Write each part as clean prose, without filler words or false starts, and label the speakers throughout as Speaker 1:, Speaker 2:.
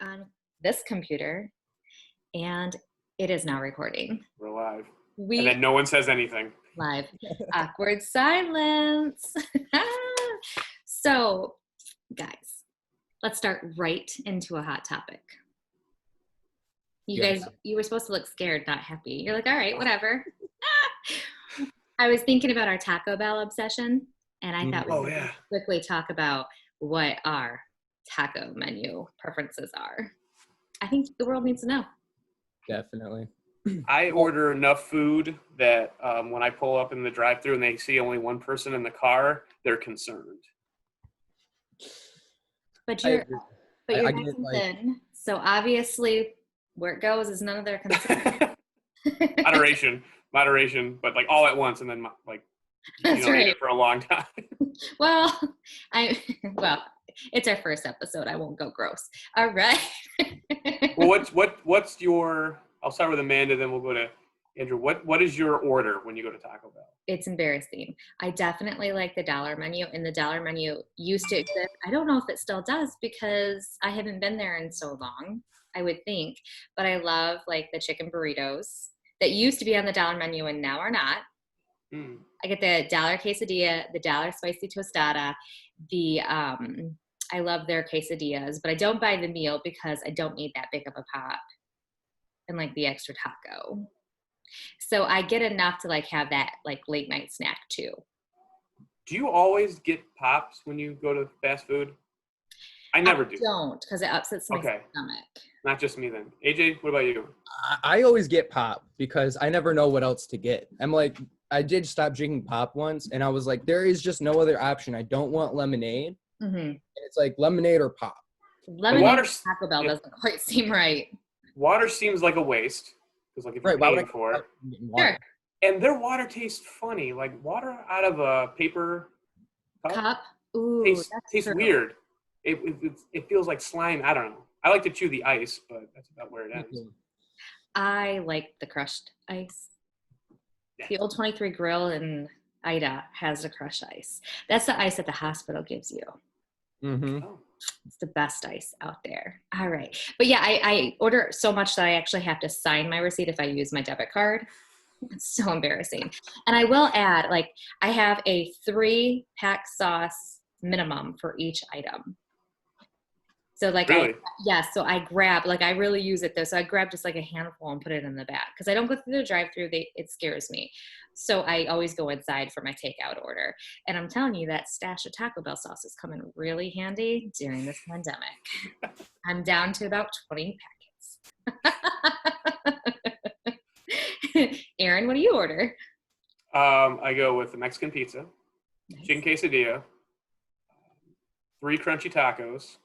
Speaker 1: on this computer, and it is now recording.
Speaker 2: We're live. And then no one says anything.
Speaker 1: Live. Awkward silence. So, guys, let's start right into a hot topic. You guys, you were supposed to look scared, not happy. You're like, all right, whatever. I was thinking about our Taco Bell obsession, and I thought we could quickly talk about what our taco menu preferences are. I think the world needs to know.
Speaker 3: Definitely.
Speaker 2: I order enough food that when I pull up in the drive-thru and they see only one person in the car, they're concerned.
Speaker 1: But you're nice and thin, so obviously where it goes is none of their concern.
Speaker 2: Moderation, but like all at once, and then like you don't eat it for a long time.
Speaker 1: Well, it's our first episode. I won't go gross. All right.
Speaker 2: Well, what's your? I'll start with Amanda, then we'll go to Andrew. What is your order when you go to Taco Bell?
Speaker 1: It's embarrassing. I definitely like the dollar menu, and the dollar menu used to exist. I don't know if it still does because I haven't been there in so long, I would think. But I love like the chicken burritos that used to be on the dollar menu and now are not. I get the dollar quesadilla, the dollar spicy tostada, I love their quesadillas, but I don't buy the meal because I don't need that big of a pop and like the extra taco. So I get enough to like have that like late night snack too.
Speaker 2: Do you always get pops when you go to fast food? I never do.
Speaker 1: Don't, because it upsets my stomach.
Speaker 2: Not just me then. AJ, what about you?
Speaker 3: I always get pop because I never know what else to get. I'm like, I did stop drinking pop once, and I was like, there is just no other option. I don't want lemonade. And it's like lemonade or pop.
Speaker 1: Lemonade at Taco Bell doesn't quite seem right.
Speaker 2: Water seems like a waste. Because like if you're paying for it.
Speaker 1: Sure.
Speaker 2: And their water tastes funny. Like water out of a paper cup?
Speaker 1: Ooh,
Speaker 2: tastes weird. It feels like slime. I don't know. I like to chew the ice, but that's about where it ends.
Speaker 1: I like the crushed ice. Yeah. The old 23 Grill in Ida has the crushed ice. That's the ice that the hospital gives you. It's the best ice out there. All right. But yeah, I order so much that I actually have to sign my receipt if I use my debit card. It's so embarrassing. And I will add, like, I have a 3-pack sauce minimum for each item. So like,
Speaker 2: really?
Speaker 1: So I grab, like I really use it though. So I grab just like a handful and put it in the back because I don't go through the drive-thru. It scares me. So I always go inside for my takeout order. And I'm telling you that stash of Taco Bell sauce is coming really handy during this pandemic. I'm down to about 20 packets. Aaron, what do you order?
Speaker 2: I go with the Mexican pizza, chicken quesadilla, 3 crunchy tacos.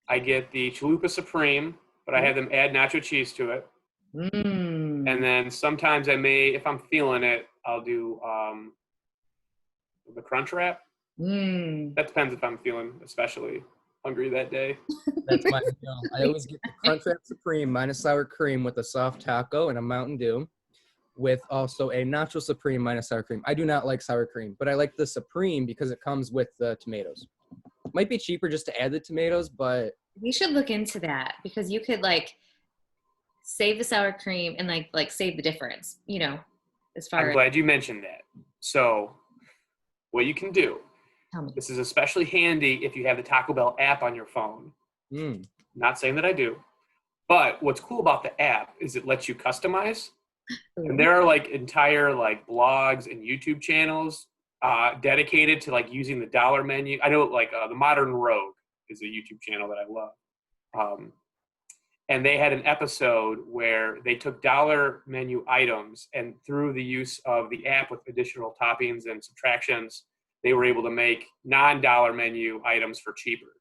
Speaker 2: I get the Chalupa Supreme, but I have them add nacho cheese to it. And then sometimes I may, if I'm feeling it, I'll do the Crunch Wrap. That depends if I'm feeling especially hungry that day.
Speaker 3: That's my deal. I always get the Crunch Wrap Supreme minus sour cream with a soft taco and a Mountain Dew, with also a Nacho Supreme minus sour cream. I do not like sour cream, but I like the Supreme because it comes with the tomatoes. Might be cheaper just to add the tomatoes, but
Speaker 1: we should look into that because you could like save the sour cream and like save the difference, you know, as far
Speaker 2: I'm glad you mentioned that. So what you can do, this is especially handy if you have the Taco Bell app on your phone. Not saying that I do, but what's cool about the app is it lets you customize. And there are like entire like blogs and YouTube channels dedicated to like using the dollar menu. I know like the Modern Rogue is a YouTube channel that I love. And they had an episode where they took dollar menu items and through the use of the app with additional toppings and subtractions, they were able to make non-dollar menu items for cheaper.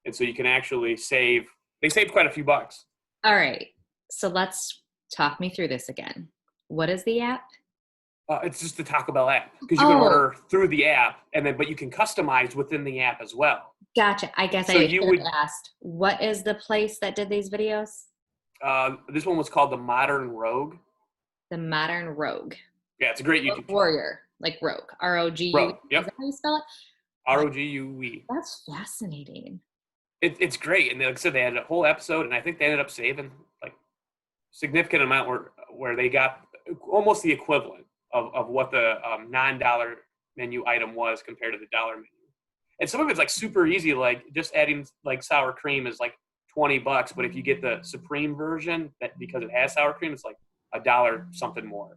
Speaker 2: And so you can actually they saved quite a few bucks.
Speaker 1: All right. So let's talk me through this again. What is the app?
Speaker 2: It's just the Taco Bell app because you can order through the app but you can customize within the app as well.
Speaker 1: Gotcha. I guess I should have asked, what is the place that did these videos?
Speaker 2: This one was called the Modern Rogue.
Speaker 1: The Modern Rogue.
Speaker 2: Yeah, it's a great YouTube
Speaker 1: Warrior, like Rogue. R-O-G-U.
Speaker 2: Rogue, yep.
Speaker 1: Is that how you spell it?
Speaker 2: R-O-G-U-E.
Speaker 1: That's fascinating.
Speaker 2: It's great. And like I said, they had a whole episode, and I think they ended up saving like significant amount where they got almost the equivalent of what the non-dollar menu item was compared to the dollar menu. And some of it's like super easy, like just adding like sour cream is like $20, but if you get the supreme version, that because it has sour cream, it's like $1 something more.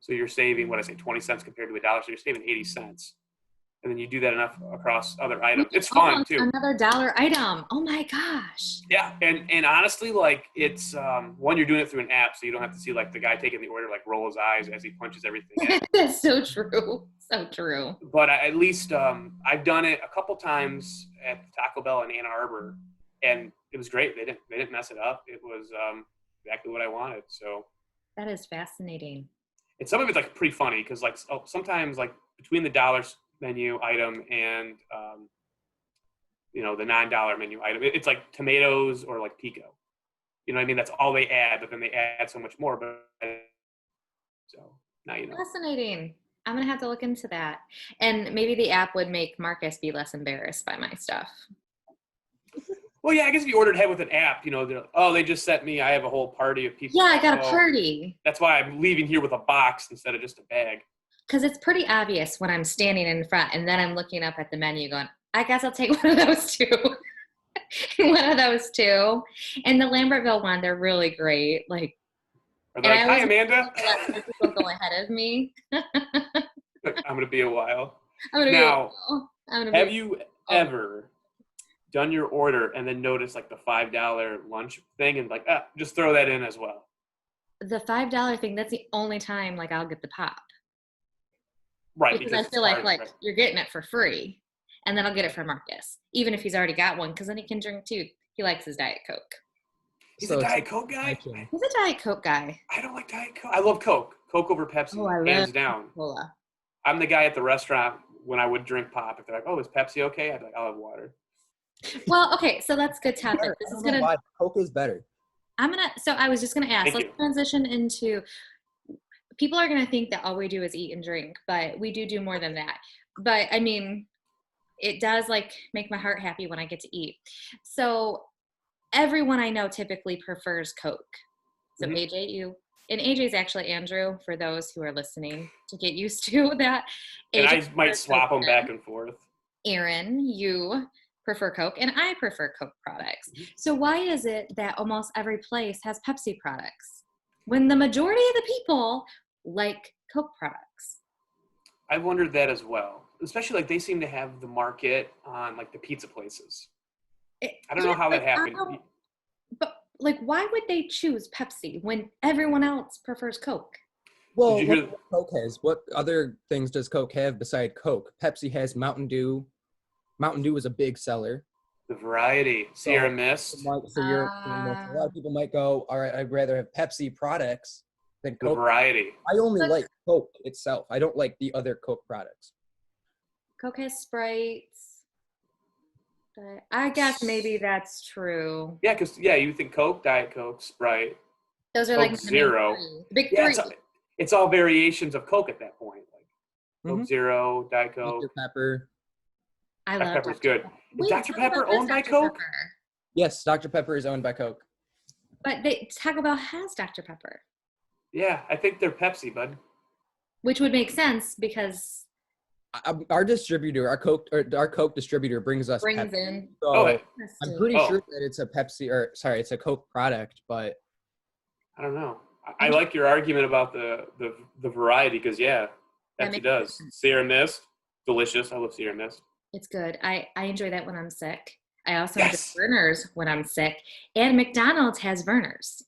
Speaker 2: So you're saving, what I say, 20 cents compared to $1, so you're saving 80 cents. And then you do that enough across other items. It's fun too.
Speaker 1: Another dollar item. Oh my gosh.
Speaker 2: Yeah, and honestly, like it's one, you're doing it through an app, so you don't have to see like the guy taking the order like roll his eyes as he punches everything in.
Speaker 1: That's so true. So true.
Speaker 2: But at least I've done it a couple times at Taco Bell in Ann Arbor, and it was great. They didn't mess it up. It was exactly what I wanted. So
Speaker 1: that is fascinating.
Speaker 2: And some of it's like pretty funny because like sometimes like between the dollars menu item and the non-dollar menu item, it's like tomatoes or like pico. You know what I mean? That's all they add, but then they add so much more. But so now you know.
Speaker 1: Fascinating. I'm gonna have to look into that, and maybe the app would make Marcus be less embarrassed by my stuff.
Speaker 2: Well, yeah, I guess if you ordered ahead with an app, they just sent me. I have a whole party of people.
Speaker 1: Yeah, I got a party.
Speaker 2: That's why I'm leaving here with a box instead of just a bag.
Speaker 1: Because it's pretty obvious when I'm standing in front, and then I'm looking up at the menu, going, "I guess I'll take one of those two." One of those two, and the Lambertville one, they're really great. Like,
Speaker 2: are they like, "Hi, Amanda"?
Speaker 1: Let people go ahead of me.
Speaker 2: I'm gonna be a while.
Speaker 1: Now,
Speaker 2: have you ever done your order and then noticed like the $5 lunch thing and like, just throw that in as well?
Speaker 1: The $5 thing, that's the only time like I'll get the pop.
Speaker 2: Right.
Speaker 1: Because I feel like you're getting it for free. And then I'll get it for Marcus, even if he's already got one, because then he can drink too. He likes his Diet Coke.
Speaker 2: He's a Diet Coke guy?
Speaker 1: He's a Diet Coke guy.
Speaker 2: I don't like Diet Coke. I love Coke. Coke over Pepsi, hands down.
Speaker 1: Cola.
Speaker 2: I'm the guy at the restaurant when I would drink pop. If they're like, "Oh, is Pepsi okay?" I'd be like, "I'll have water."
Speaker 1: Well, okay, so that's good topic. This is gonna.
Speaker 3: Coke is better.
Speaker 1: So I was just gonna ask.
Speaker 2: Let's
Speaker 1: transition into. People are gonna think that all we do is eat and drink, but we do more than that. But I mean, it does like make my heart happy when I get to eat. So everyone I know typically prefers Coke. So AJ, and AJ's actually Andrew, for those who are listening to get used to that.
Speaker 2: And I might swap them back and forth.
Speaker 1: Aaron, you prefer Coke, and I prefer Coke products. So why is it that almost every place has Pepsi products when the majority of the people like Coke products?
Speaker 2: I wondered that as well. Especially like they seem to have the market on like the pizza places. I don't know how that happened.
Speaker 1: But like, why would they choose Pepsi when everyone else prefers Coke?
Speaker 3: Well, what Coke has? What other things does Coke have beside Coke? Pepsi has Mountain Dew. Mountain Dew is a big seller.
Speaker 2: The variety. Sierra Mist.
Speaker 3: A lot of people might go, all right, I'd rather have Pepsi products than Coke.
Speaker 2: The variety.
Speaker 3: I only like Coke itself. I don't like the other Coke products.
Speaker 1: Coke has Sprites. But I guess maybe that's true.
Speaker 2: Yeah, because you think Coke, Diet Coke, Sprite.
Speaker 1: Those are
Speaker 2: Coke
Speaker 1: like
Speaker 2: Zero.
Speaker 1: The big three.
Speaker 2: It's all variations of Coke at that point. Like Coke Zero, Diet Coke.
Speaker 3: Dr. Pepper.
Speaker 1: I love
Speaker 2: Dr. Pepper's good. Is Dr. Pepper
Speaker 1: about
Speaker 2: owned by Coke?
Speaker 1: Pepper.
Speaker 3: Yes, Dr. Pepper is owned by Coke.
Speaker 1: But Taco Bell has Dr. Pepper.
Speaker 2: Yeah, I think they're Pepsi, bud.
Speaker 1: Which would make sense because
Speaker 3: our distributor, our Coke distributor brings us
Speaker 1: Pepsi.
Speaker 3: in. So I'm pretty sure that it's a Pepsi it's a Coke product, but
Speaker 2: I don't know. I like your argument about the variety because Pepsi does. Sierra Mist, delicious. I love Sierra Mist.
Speaker 1: It's good. I enjoy that when I'm sick. I also enjoy Vernors when I'm sick, and McDonald's has Vernors.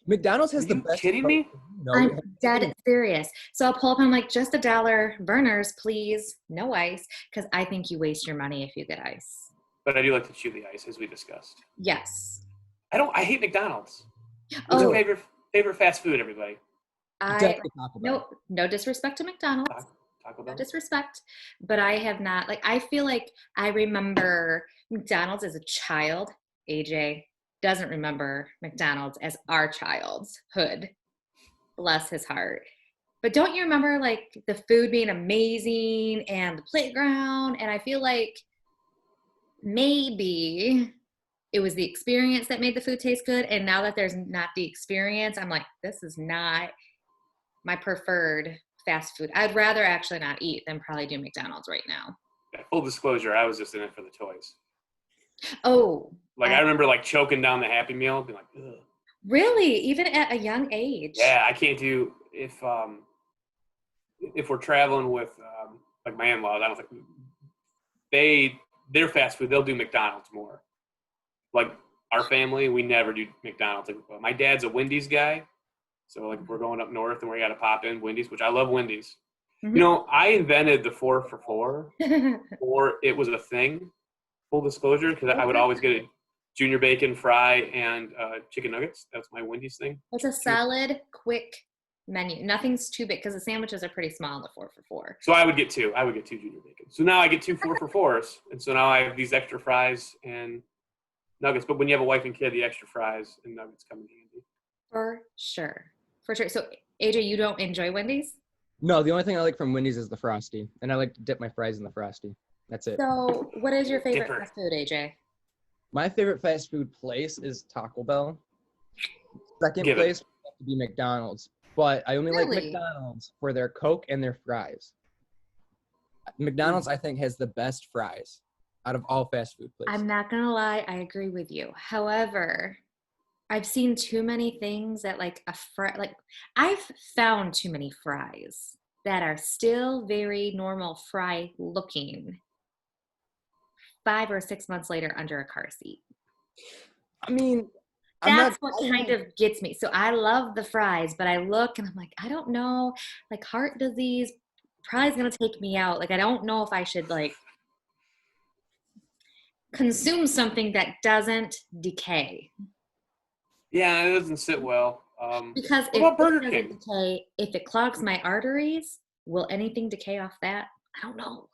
Speaker 3: McDonald's has the best.
Speaker 2: Kidding me?
Speaker 3: No,
Speaker 1: I'm dead serious. So I'll pull up. I'm like, just $1 Vernors, please, no ice, because I think you waste your money if you get ice.
Speaker 2: But I do like to chew the ice, as we discussed.
Speaker 1: Yes.
Speaker 2: I hate McDonald's. What's your favorite fast food, everybody?
Speaker 1: No disrespect to McDonald's.
Speaker 2: Taco Bell.
Speaker 1: No disrespect, but I have not. Like, I feel like I remember McDonald's as a child. AJ doesn't remember McDonald's as our childhood. Bless his heart. But don't you remember like the food being amazing and the playground? And I feel like maybe it was the experience that made the food taste good. And now that there's not the experience, I'm like, this is not my preferred fast food. I'd rather actually not eat than probably do McDonald's right now.
Speaker 2: Yeah, full disclosure, I was just in it for the toys.
Speaker 1: Oh.
Speaker 2: Like I remember like choking down the Happy Meal, being like, ugh.
Speaker 1: Really? Even at a young age?
Speaker 2: Yeah, I can't do if we're traveling with like my in-laws, I don't think their fast food, they'll do McDonald's more. Like our family, we never do McDonald's. Like, my dad's a Wendy's guy. So like if we're going up north and we got to pop in Wendy's, which I love Wendy's. Mm-hmm. You know, I invented the 4 for $4 or it was a thing, full disclosure, because I would always get a junior bacon fry and chicken nuggets. That's my Wendy's thing.
Speaker 1: It's a solid, quick menu. Nothing's too big because the sandwiches are pretty small in the 4 for $4.
Speaker 2: So I would get 2. I would get 2 junior bacon. So now I get 2 4 for $4s. And so now I have these extra fries and nuggets. But when you have a wife and kid, the extra fries and nuggets come in handy.
Speaker 1: For sure. For sure. So AJ, you don't enjoy Wendy's?
Speaker 3: No, the only thing I like from Wendy's is the Frosty. And I like to dip my fries in the Frosty. That's it.
Speaker 1: So what is your favorite fast food, AJ?
Speaker 3: My favorite fast food place is Taco Bell. Second place would have to be McDonald's. But I only like McDonald's for their Coke and their fries. McDonald's, I think, has the best fries out of all fast food places.
Speaker 1: I'm not going to lie. I agree with you. However, I've seen too many things that I've found too many fries that are still very normal fry looking 5 or 6 months later under a car seat.
Speaker 3: I mean,
Speaker 1: that's what kind of gets me. So I love the fries, but I look and I'm like, I don't know, like heart disease probably is going to take me out. Like, I don't know if I should like consume something that doesn't decay.
Speaker 2: Yeah, it doesn't sit well.
Speaker 1: Because if it doesn't decay, if it clogs my arteries, will anything decay off that? I don't know.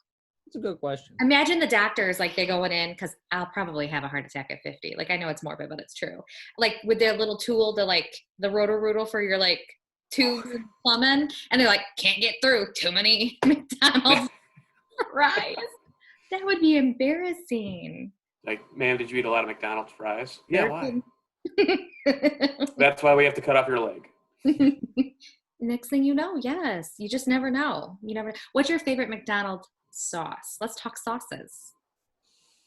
Speaker 3: That's a good question.
Speaker 1: Imagine the doctors, like, they going in, because I'll probably have a heart attack at 50. Like, I know it's morbid, but it's true. Like, with their little tool to, like, the roto-rooter for your, like, tubes and plumbing, and they're like, can't get through, too many McDonald's fries. That would be embarrassing.
Speaker 2: Like, ma'am, did you eat a lot of McDonald's fries? Yeah, why? That's why we have to cut off your leg.
Speaker 1: Next thing you know, yes. You just never know. You never. What's your favorite McDonald's sauce? Let's talk sauces.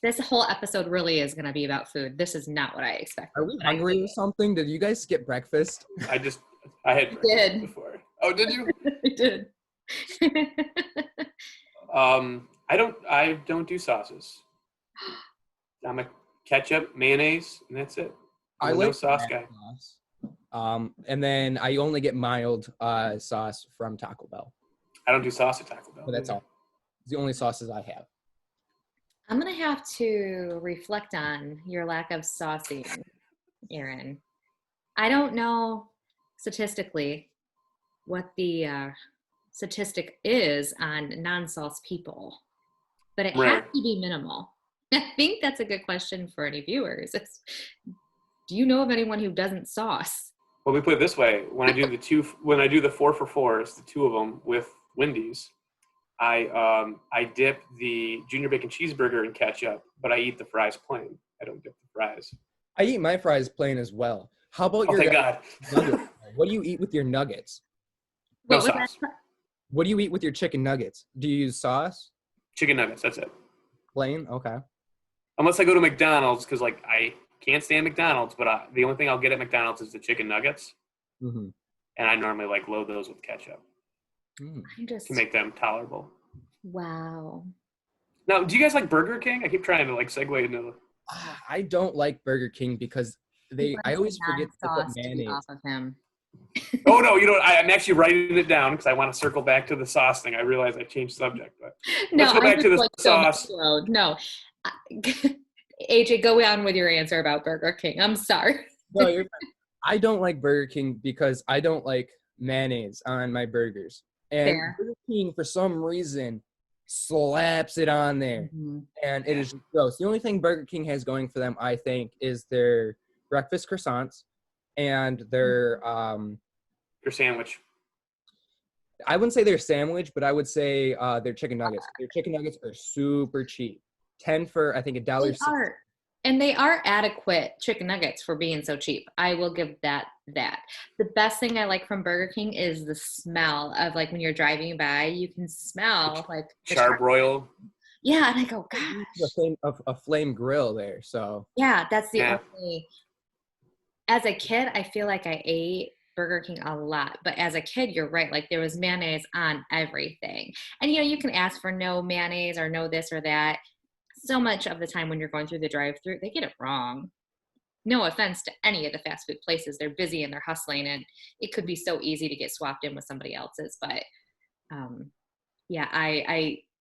Speaker 1: This whole episode really is going to be about food. This is not what I expected.
Speaker 3: Are we hungry or something? Did you guys skip breakfast?
Speaker 2: I had breakfast before. Oh, did you?
Speaker 1: I did.
Speaker 2: I don't do sauces. I'm a ketchup, mayonnaise, and that's it.
Speaker 3: I like
Speaker 2: no sauce guy.
Speaker 3: Sauce. And then I only get mild sauce from Taco Bell.
Speaker 2: I don't do sauce at Taco Bell.
Speaker 3: But that's all. It's the only sauces I have.
Speaker 1: I'm going to have to reflect on your lack of saucing, Aaron. I don't know statistically what the statistic is on non-sauce people, but it has to be minimal. I think that's a good question for any viewers. Do you know of anyone who doesn't sauce?
Speaker 2: Well, we put it this way: when I do the 4 for $4s, the 2 of them with Wendy's, I dip the junior bacon cheeseburger in ketchup, but I eat the fries plain. I don't dip the fries.
Speaker 3: I eat my fries plain as well. How about your nuggets? What do you eat with your nuggets?
Speaker 2: No sauce.
Speaker 3: What do you eat with your chicken nuggets? Do you use sauce?
Speaker 2: Chicken nuggets. That's it.
Speaker 3: Plain? Okay.
Speaker 2: Unless I go to McDonald's, because like I can't stand McDonald's, but the only thing I'll get at McDonald's is the chicken nuggets, and I normally like load those with ketchup to make them tolerable.
Speaker 1: Wow.
Speaker 2: Now, do you guys like Burger King? I keep trying to like segue into.
Speaker 3: I don't like Burger King because I always forget to put mayonnaise
Speaker 1: off of him.
Speaker 2: Oh no! You know what? I'm actually writing it down because I want to circle back to the sauce thing. I realize I changed subject, but let's go back to the sauce.
Speaker 1: No, AJ, go on with your answer about Burger King. I'm sorry.
Speaker 3: No, you're fine. I don't like Burger King because I don't like mayonnaise on my burgers, and Burger King for some reason slaps it on there, and it is gross. The only thing Burger King has going for them, I think, is their breakfast croissants and their
Speaker 2: sandwich.
Speaker 3: I wouldn't say their sandwich, but I would say their chicken nuggets. Their chicken nuggets are super cheap. 10 for I think $1.60.
Speaker 1: And they are adequate chicken nuggets for being so cheap. I will give that. The best thing I like from Burger King is the smell of like when you're driving by, you can smell like the
Speaker 2: charbroil.
Speaker 1: Yeah, and I go, gosh.
Speaker 3: A flame grill there, so.
Speaker 1: Yeah, that's the only. As a kid, I feel like I ate Burger King a lot, but as a kid, you're right. Like there was mayonnaise on everything, and you can ask for no mayonnaise or no this or that. So much of the time when you're going through the drive-thru, they get it wrong. No offense to any of the fast food places, they're busy and they're hustling, and it could be so easy to get swapped in with somebody else's. But yeah,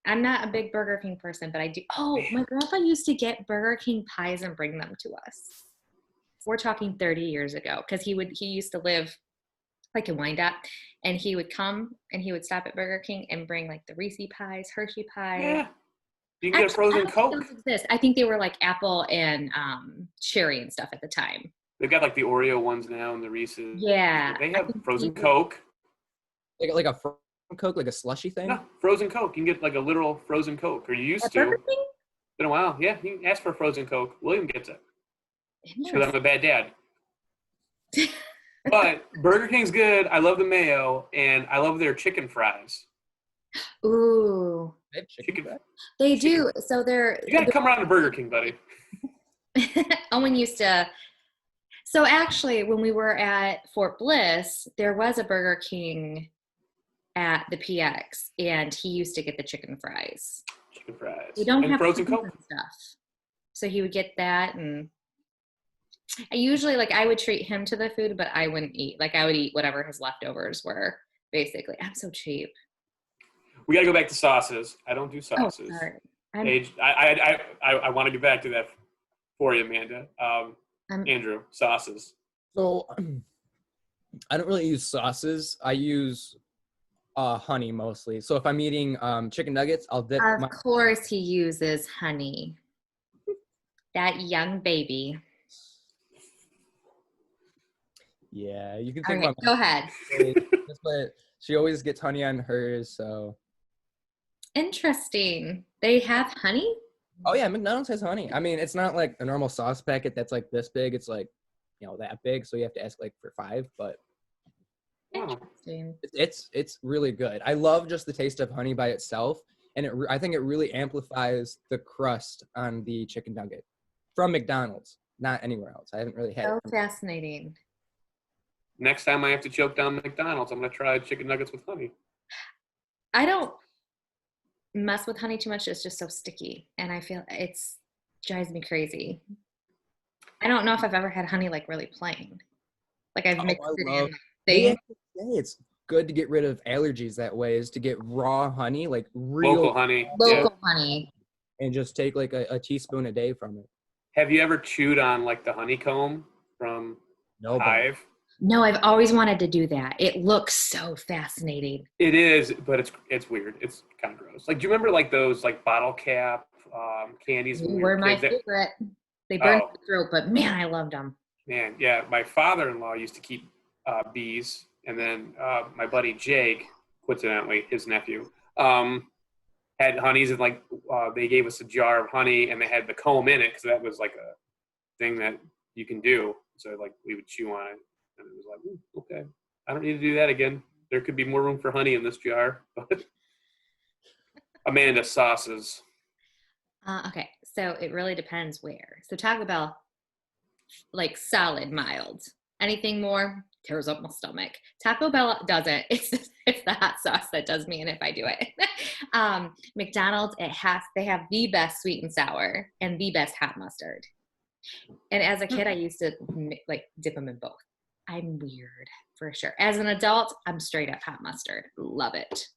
Speaker 1: I'm not a big Burger King person, but I do. Oh, my grandpa used to get Burger King pies and bring them to us. We're talking 30 years ago, because he used to live like in Wyandotte, and he would come and he would stop at Burger King and bring like the Reese pies, Hershey pies.
Speaker 2: Yeah. You can get a frozen Coke.
Speaker 1: I think they were like apple and cherry and stuff at the time.
Speaker 2: They've got like the Oreo ones now and the Reese's.
Speaker 1: Yeah.
Speaker 2: They have frozen Coke.
Speaker 3: Like a frozen Coke, like a slushy thing?
Speaker 2: No, frozen Coke. You can get like a literal frozen Coke, or you used to.
Speaker 1: Burger King?
Speaker 2: Been a while. Yeah, you can ask for a frozen Coke. William gets it. Because I'm a bad dad. But Burger King's good. I love the mayo, and I love their chicken fries.
Speaker 1: Ooh.
Speaker 3: They have chicken fries?
Speaker 1: They do. So they're.
Speaker 2: You gotta come around to Burger King, buddy.
Speaker 1: Owen used to. So actually, when we were at Fort Bliss, there was a Burger King at the PX, and he used to get the chicken fries.
Speaker 2: Chicken fries.
Speaker 1: We don't
Speaker 2: and
Speaker 1: have
Speaker 2: frozen Coke
Speaker 1: stuff. So he would get that, and I usually I would treat him to the food, but I wouldn't eat. Like I would eat whatever his leftovers were. Basically, I'm so cheap.
Speaker 2: We gotta go back to sauces. I don't do sauces.
Speaker 1: Oh, sorry.
Speaker 2: I want to get back to that for you, Amanda. Andrew, sauces.
Speaker 3: So I don't really use sauces. I use honey mostly. So if I'm eating chicken nuggets, I'll dip.
Speaker 1: Of course, he uses honey. That young baby.
Speaker 3: Yeah, you can think
Speaker 1: okay,
Speaker 3: about.
Speaker 1: Go ahead.
Speaker 3: But she always gets honey on hers, so.
Speaker 1: Interesting. They have honey?
Speaker 3: Oh yeah, McDonald's has honey. I mean, it's not like a normal sauce packet that's like this big. It's like, that big. So you have to ask like for 5, but.
Speaker 1: Interesting.
Speaker 3: It's really good. I love just the taste of honey by itself, and I think it really amplifies the crust on the chicken nugget from McDonald's, not anywhere else. I haven't really had it.
Speaker 1: So fascinating.
Speaker 2: Next time I have to choke down McDonald's, I'm gonna try chicken nuggets with honey.
Speaker 1: I don't mess with honey too much. It's just so sticky, and I feel drives me crazy. I don't know if I've ever had honey like really plain. Like I've mixed it in.
Speaker 3: It's good to get rid of allergies that way, is to get raw honey, like real
Speaker 2: local honey.
Speaker 1: Local honey.
Speaker 3: And just take like a teaspoon a day from it.
Speaker 2: Have you ever chewed on like the honeycomb from Hive?
Speaker 1: No, I've always wanted to do that. It looks so fascinating.
Speaker 2: It is, but it's weird. It's kind of gross. Like, do you remember like those like bottle cap candies?
Speaker 1: They were my favorite. They burned my throat, but man, I loved them.
Speaker 2: Man, yeah. My father-in-law used to keep bees, and then my buddy Jake, coincidentally, his nephew, had honeys, and like they gave us a jar of honey, and they had the comb in it because that was like a thing that you can do. So like we would chew on it. And it was like, okay, I don't need to do that again. There could be more room for honey in this jar. But Amanda, sauces.
Speaker 1: Okay, so it really depends where. So Taco Bell, like solid mild. Anything more tears up my stomach. Taco Bell doesn't. It's the hot sauce that does me in if I do it. McDonald's, they have the best sweet and sour and the best hot mustard. And as a kid, I used to like dip them in both. I'm weird for sure. As an adult, I'm straight up hot mustard. Love it.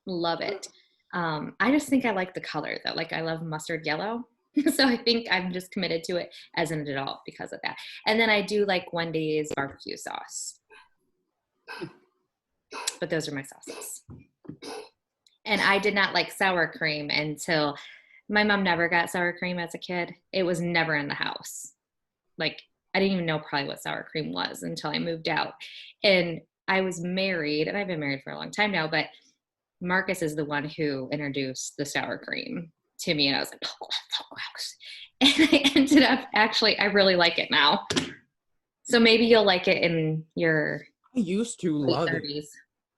Speaker 1: Love it. I just think I like the color though. Like I love mustard yellow. So I think I'm just committed to it as an adult because of that. And then I do like Wendy's barbecue sauce. But those are my sauces. And I did not like sour cream until my mom never got sour cream as a kid. It was never in the house. Like I didn't even know probably what sour cream was until I moved out. And I was married, and I've been married for a long time now, but Marcus is the one who introduced the sour cream to me. And I was like, oh, that's so gross. And I ended up I really like it now. So maybe you'll like it in your
Speaker 3: I used to
Speaker 1: late
Speaker 3: love
Speaker 1: 30s.
Speaker 3: it.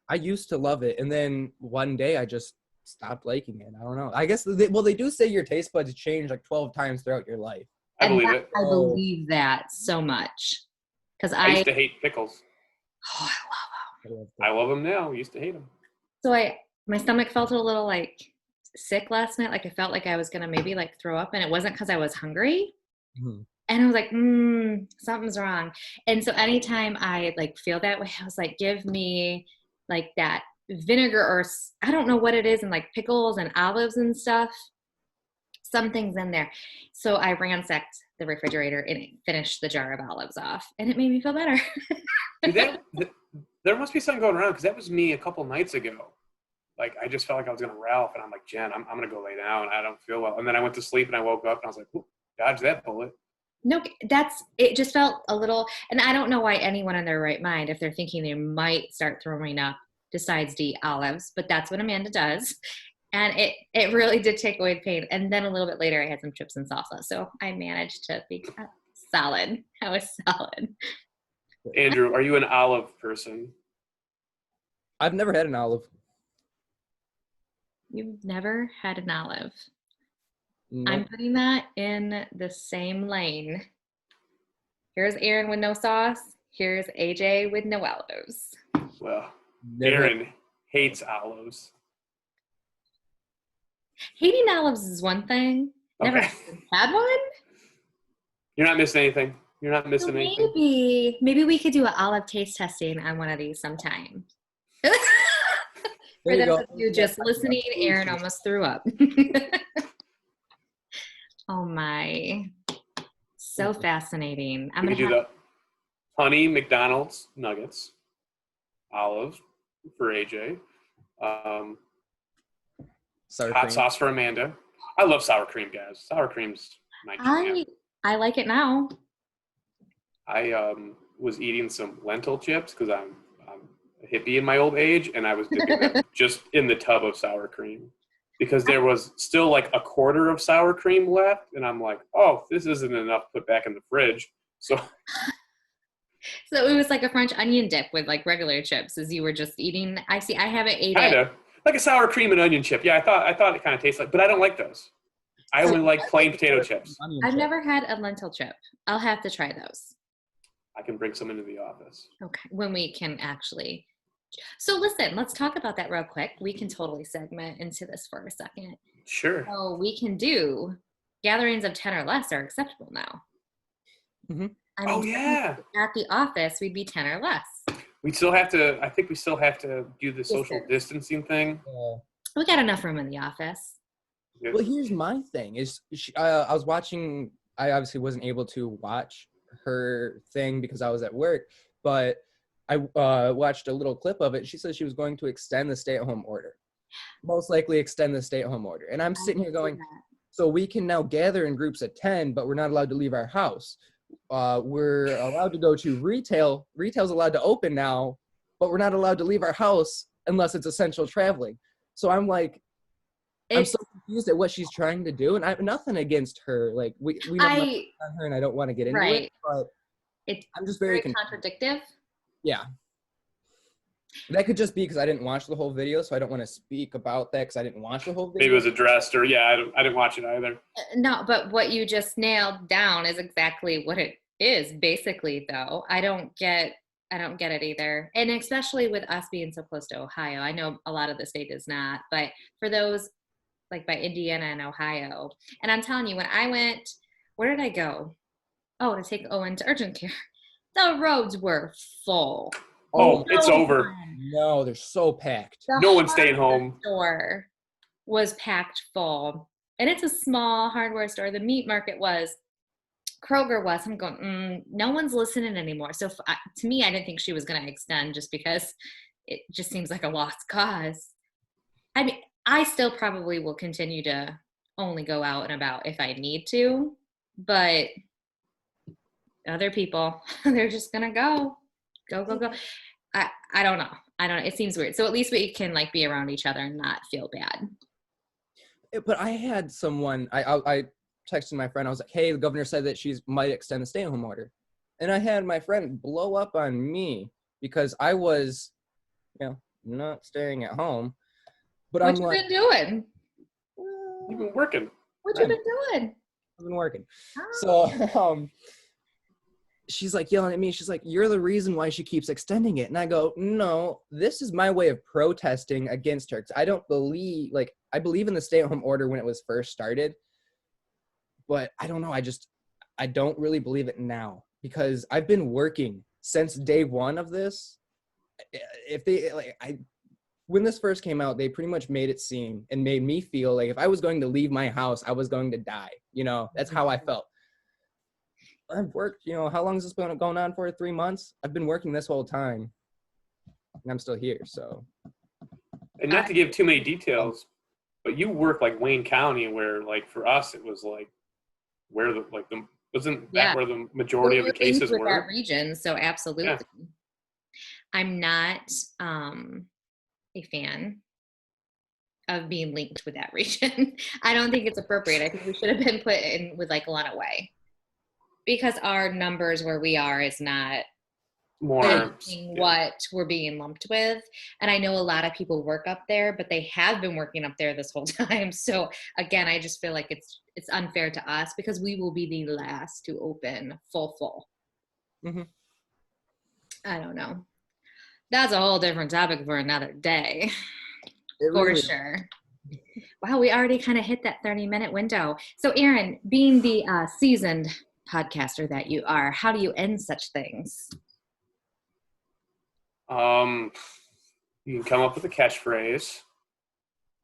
Speaker 3: I used to love it. And then one day I just stopped liking it. I don't know. I guess, they do say your taste buds change like 12 times throughout your life.
Speaker 2: I believe it.
Speaker 1: I believe that so much. Because
Speaker 2: I used to hate pickles.
Speaker 1: Oh, I love them.
Speaker 2: I love them now. I used to hate them.
Speaker 1: So my stomach felt a little like sick last night. Like I felt like I was gonna maybe like throw up, and it wasn't because I was hungry. Mm-hmm. And I was like, something's wrong. And so anytime I like feel that way, I was like, give me like that vinegar or I don't know what it is, and like pickles and olives and stuff. Something's in there. So I ransacked the refrigerator and finished the jar of olives off, and it made me feel better.
Speaker 2: Dude, there must be something going around, because that was me a couple nights ago. Like, I just felt like I was going to Ralph, and I'm like, Jen, I'm going to go lay down. I don't feel well. And then I went to sleep, and I woke up, and I was like, ooh, dodge that bullet.
Speaker 1: No, it just felt a little, and I don't know why anyone in their right mind, if they're thinking they might start throwing up, decides to eat olives, but that's what Amanda does. And it really did take away the pain. And then a little bit later, I had some chips and salsa. So I managed to be solid. I was solid.
Speaker 2: Andrew, are you an olive person?
Speaker 3: I've never had an olive.
Speaker 1: You've never had an olive?
Speaker 3: Nope.
Speaker 1: I'm putting that in the same lane. Here's Aaron with no sauce. Here's AJ with no olives.
Speaker 2: Well, Aaron hates olives.
Speaker 1: Hating olives is one thing. Never had one?
Speaker 2: You're not missing anything. You're not missing anything.
Speaker 1: Maybe we could do an olive taste testing on one of these sometime. For those of you just listening, Aaron almost threw up. Oh my. So fascinating. I'm going to
Speaker 2: do the honey McDonald's nuggets, olives for AJ, hot sauce for Amanda. I love sour cream, guys. Sour cream's my jam.
Speaker 1: I like it now.
Speaker 2: I was eating some lentil chips because I'm a hippie in my old age, and I was dipping them just in the tub of sour cream because there was still like a quarter of sour cream left, and I'm like, oh, this isn't enough to put back in the fridge. So
Speaker 1: it was like a French onion dip with like regular chips as you were just eating. I haven't ate
Speaker 2: kind
Speaker 1: it.
Speaker 2: Kind of like a sour cream and onion chip. Yeah, I thought it kind of tastes like, but I don't like those. I only like plain potato chips.
Speaker 1: I've never had a lentil chip. I'll have to try those.
Speaker 2: I can bring some into the office.
Speaker 1: Okay, when we can actually. So listen, let's talk about that real quick. We can totally segment into this for a second.
Speaker 2: Sure.
Speaker 1: So we can do gatherings of 10 or less are acceptable now.
Speaker 3: Mm-hmm.
Speaker 1: I mean,
Speaker 2: yeah.
Speaker 1: At the office, we'd be 10 or less.
Speaker 2: I think we still have to do the social distancing thing.
Speaker 1: We got enough room in the office.
Speaker 3: Yeah. Well, here's my thing. I was watching, I obviously wasn't able to watch her thing because I was at work, but I watched a little clip of it. She said she was going to extend the stay-at-home order. Most likely extend the stay-at-home order. And I'm sitting here going, so we can now gather in groups of 10, but we're not allowed to leave our house. We're allowed to go to retail. Retail's allowed to open now, but we're not allowed to leave our house unless it's essential traveling. So I'm like, I'm so confused at what she's trying to do, and I have nothing against her. Like we know on her, and I don't want to get into it, but I'm just very
Speaker 1: contradictive.
Speaker 3: Yeah, that could just be because I didn't watch the whole video, so I don't want to speak about that because I didn't watch the whole video.
Speaker 2: Maybe it was addressed, or I didn't watch it either.
Speaker 1: No, but what you just nailed down is exactly what it is. Basically, though, I don't get it either, and especially with us being so close to Ohio. I know a lot of the state is not, but for those like by Indiana and Ohio. And I'm telling you, when I went, where did I go? Oh, to take Owen to urgent care. The roads were full.
Speaker 2: Oh, it's over.
Speaker 3: No, they're so packed.
Speaker 2: No one's staying home.
Speaker 1: The store was packed full. And it's a small hardware store. The meat market was. Kroger was. I'm going, no one's listening anymore. So to me, I didn't think she was going to extend just because it just seems like a lost cause. I mean, I still probably will continue to only go out and about if I need to, but other people, they're just going to go. I don't know. It seems weird. So at least we can like be around each other and not feel bad.
Speaker 3: But I had someone, I texting my friend. I was like, hey, the governor said that she might extend the stay-at-home order. And I had my friend blow up on me because I was, not staying at home. But
Speaker 1: What you been doing?
Speaker 2: You've been working.
Speaker 1: What you been doing?
Speaker 3: I've been working.
Speaker 1: Oh.
Speaker 3: So she's like yelling at me. She's like, you're the reason why she keeps extending it. And I go, no, this is my way of protesting against her. 'Cause I don't believe, I believe in the stay-at-home order when it was first started. But I don't know. I don't really believe it now because I've been working since day one of this. If they, when this first came out, they pretty much made it seem and made me feel like if I was going to leave my house, I was going to die. That's how I felt. I've worked, how long has this been going on for? 3 months? I've been working this whole time and I'm still here. So,
Speaker 2: and not to give too many details, but you work like Wayne County where for us, it was where wasn't that where the majority of the cases were?
Speaker 1: That region. So absolutely. Yeah. I'm not, a fan of being linked with that region. I don't think it's appropriate. I think we should have been put in with Lenawee because our numbers where we are is not
Speaker 2: more
Speaker 1: what we're being lumped with. And I know a lot of people work up there, but they have been working up there this whole time. So again, I just feel like it's unfair to us because we will be the last to open full.
Speaker 3: Mm-hmm.
Speaker 1: I don't know. That's a whole different topic for another day. For sure. Wow, we already kind of hit that 30-minute window. So Aaron, being the seasoned podcaster that you are, how do you end such things?
Speaker 2: You can come up with a catchphrase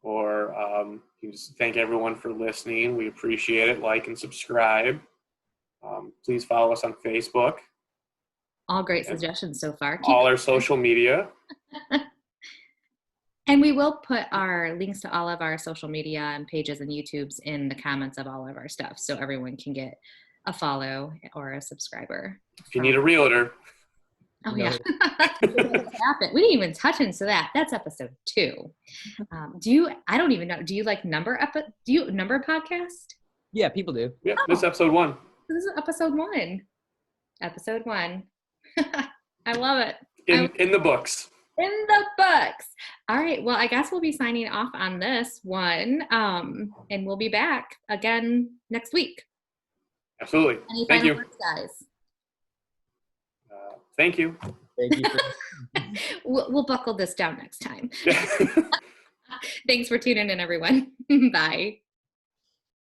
Speaker 2: or you just thank everyone for listening. We appreciate it. Like and subscribe. Please follow us on Facebook.
Speaker 1: All great suggestions so far.
Speaker 2: All our social media.
Speaker 1: And we will put our links to all of our social media and pages and YouTubes in the comments of all of our stuff so everyone can get a follow or a subscriber.
Speaker 2: If you need a realtor.
Speaker 1: Oh, yeah. We didn't even touch into that. That's episode 2. I don't even know. Do you number podcast?
Speaker 3: Yeah, people do.
Speaker 2: Yeah, this is episode 1.
Speaker 1: This is episode 1. Episode 1. I love it.
Speaker 2: In the books.
Speaker 1: In the books. All right. Well, I guess we'll be signing off on this one. And we'll be back again next week.
Speaker 2: Absolutely. Thank you.
Speaker 1: Words, guys?
Speaker 2: Thank you.
Speaker 3: Thank you.
Speaker 1: We'll buckle this down next time. Thanks for tuning in, everyone. Bye.